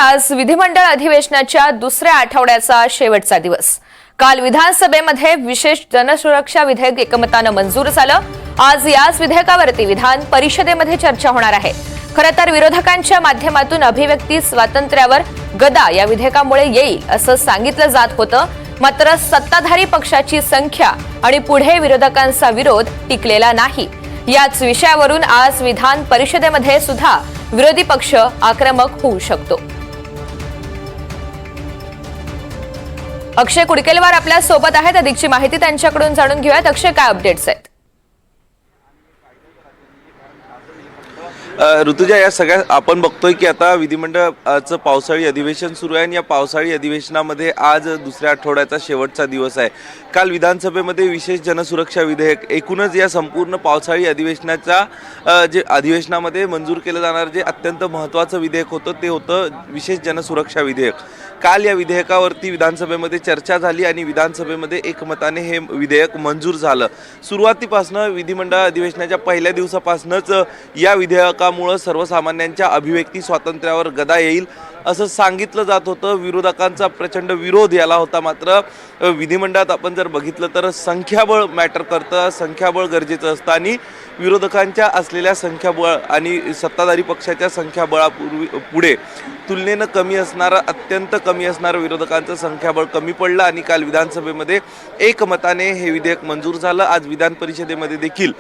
आज विधिमंडळ अधिवेशनाच्या दुसऱ्या आठवड्याचा शेवटचा दिवस। काल विधानसभेमध्ये विशेष जनसुरक्षा विधेयक एकमताने मंजूर झालं। आज याच विधेयकावरती विधान परिषदेमध्ये चर्चा होणार आहे। खरं तर विरोधकांच्या माध्यमातून अभिव्यक्ती स्वातंत्र्यावर गदा या विधेयकामुळे येईल असं सांगितलं जात होतं, मात्र सत्ताधारी पक्षाची संख्या आणि पुढे विरोधकांचा विरोध टिकलेला नाही। याच विषयावरून आज विधान परिषदेमध्ये सुद्धा विरोधी पक्ष आक्रमक होऊ शकतो। अक्षय कुडकेलवार आपल्या सोबत आहेत, अधिकची माहिती त्यांच्याकडून जाणून घेऊयात। अक्षय, काय अपडेट्स आहेत? ऋतुजा, या सगळ्या आपण बघतोय की आता विधिमंडळाचं पावसाळी अधिवेशन सुरू आहे आणि या पावसाळी अधिवेशनामध्ये आज दुसऱ्या आठवड्याचा शेवटचा दिवस आहे। काल विधानसभेमध्ये विशेष जनसुरक्षा विधेयक एकूणच या संपूर्ण पावसाळी अधिवेशनाच्या जे अधिवेशनामध्ये मंजूर केलं जाणार जे अत्यंत महत्त्वाचं विधेयक होतं ते होतं विशेष जनसुरक्षा विधेयक। काल या विधेयकावरती विधानसभेमध्ये चर्चा झाली आणि विधानसभेमध्ये एकमताने हे विधेयक मंजूर झालं। सुरुवातीपासून विधिमंडळ अधिवेशनाच्या पहिल्या दिवसापासूनच या विधेयकामुळे सर्वसामान्यांच्या अभिव्यक्ती स्वातंत्र्यावर गदा येईल असं सांगितलं जात होतं। विरोधकांचा प्रचंड विरोध याला होता, मात्र विधिमंडळात आपण जर बघितलं तर संख्याबळ मॅटर करतं, संख्याबळ गरजेचं असतं आणि विरोधकांच्या असलेल्या संख्याबळ आणि सत्ताधारी पक्षाच्या संख्याबळापुढे तुलनेनं कमी असणारं, अत्यंत कमी असणारं विरोधकांचं संख्याबळ कमी पडलं आणि काल विधानसभेमध्ये एकमताने हे विधेयक मंजूर झालं। आज विधान परिषदेमध्ये देखील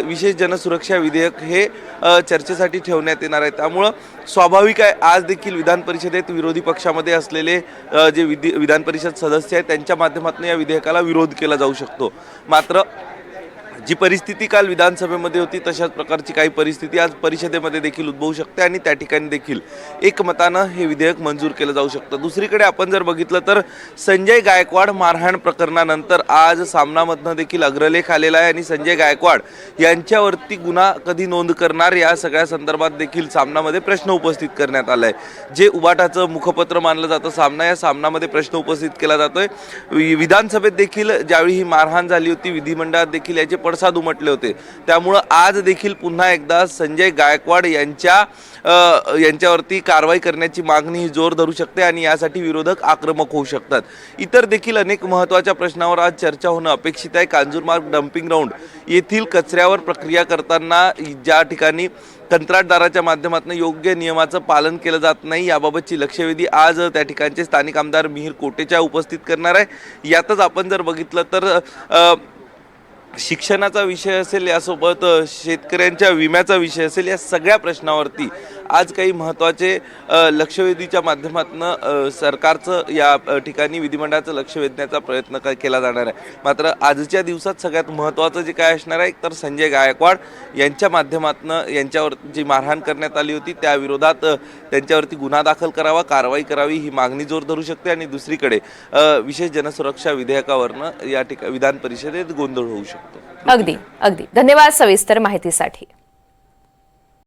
विशेष जनसुरक्षा विधेयक हे चर्चेसाठी ठेवण्यात येणार आहे। त्यामुळं स्वाभाविक आहे आज देखील विधान परिषदेत विरोधी पक्षामध्ये असलेले जे विधान परिषद सदस्य आहेत त्यांच्या माध्यमातून या विधेयकाला विरोध केला जाऊ शकतो। मात्र जी परिस्थिती काल विधानसभेमध्ये होती तशाच प्रकारची काही परिस्थिती आज परिषदेमध्ये देखील उद्भवू शकते आणि त्या ठिकाणी देखील एकमतानं हे विधेयक मंजूर केलं जाऊ शकतं। दुसरीकडे आपण जर बघितलं तर संजय गायकवाड मारहाण प्रकरणानंतर आज सामनामधनं देखील अग्रलेख आलेला आहे आणि संजय गायकवाड यांच्यावरती गुन्हा कधी नोंद करणार या सगळ्या संदर्भात देखील सामनामध्ये प्रश्न उपस्थित करण्यात आलाय। जे उबाटाचं मुखपत्र मानलं जातं सामना, या सामनामध्ये प्रश्न उपस्थित केला जातोय। विधानसभेत देखील ज्यावेळी ही मारहाण झाली होती विधिमंडळात देखील याचे पडसाद उमटले होते। त्यामुळे आज देखील पुन्हा एकदा संजय गायकवाड यांच्यावरती कारवाई करण्याची मागणी ही जोर धरू शकते आणि यासाठी विरोधक आक्रमक होऊ शकतात। इतर देखील अनेक महत्त्वाच्या प्रश्नावर आज चर्चा होणं अपेक्षित आहे। कांजूरमार्ग डम्पिंग ग्राउंड येथील कचऱ्यावर प्रक्रिया करताना ज्या ठिकाणी कंत्राटदाराच्या माध्यमातून योग्य नियमाचं पालन केलं जात नाही याबाबतची लक्षवेधी आज त्या ठिकाणचे स्थानिक आमदार मिहिर कोटेचा उपस्थित करणार आहे। यातच आपण जर बघितलं तर शिक्षणाचा विषय असेल, यासोबत शेतकऱ्यांच्या विम्याचा विषय असेल, या सगळ्या प्रश्नावरती आज काही महत्त्वाचे लक्षवेधीच्या माध्यमातून सरकारचं या ठिकाणी विधिमंडळाचं लक्ष वेधण्याचा प्रयत्न केला जाणार आहे। मात्र आजच्या दिवसात सगळ्यात महत्त्वाचं जे काय असणार आहे तर संजय गायकवाड यांच्या माध्यमातून यांच्यावर जी मारहाण करण्यात आली होती त्या विरोधात त्यांच्यावरती गुन्हा दाखल करावा, कारवाई करावी ही मागणी जोर धरू शकते आणि दुसरीकडे विशेष जनसुरक्षा विधेयकावरनं या ठिकाणी विधान परिषदेत गोंधळ होऊ शकतो। अगदी धन्यवाद सविस्तर माहितीसाठी।